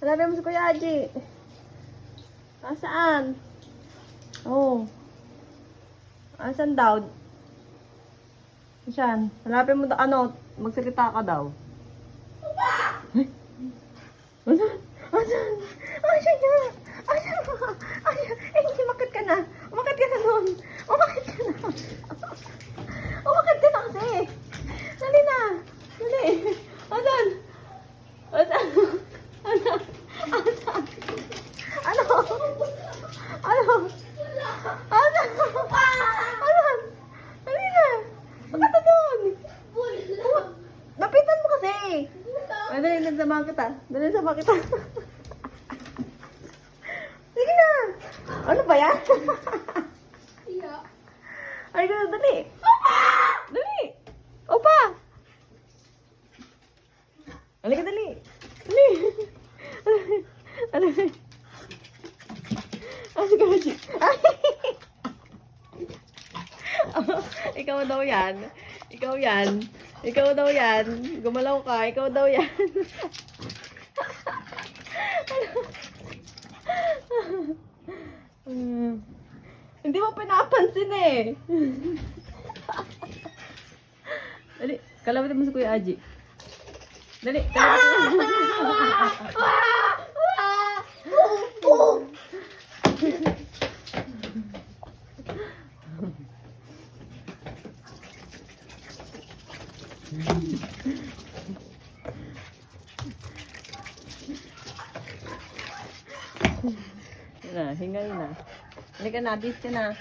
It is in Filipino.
Hanapin mo si Kuya Aji. Saan? Oh. Saan daw? Saan? Hanapin mo ano, magsalita ka daw. Ay? Asan? Asan? Asan ka? Asan ka? Asan? Hindi, umakit ka na. Umakit ka na doon. Umakit ka na. Umakit ka na kasi. Dali na. Dali. Asan? Asan? Asan? Asan? Ano? Ano? Asan? Asan? Dali na. Bakit na doon? Lapitan mo kasi. Ay, dali, nagsama kita. Dali, nagsama kita. Sige na. Ano ba yan? Ay, dali. Dali. Opa. Halika, dali. Dali. Dali. Sige, Haji. Ikaw daw yan. Ikaw yan. Ikaw daw yan. Gumalaw ka. Ikaw daw yan. Hindi mo pinapansin eh. Dali, kalabatin mo si Kuya Aji. Dali, kalabatin mo. Na, hingal na. Halika na, bis ka na.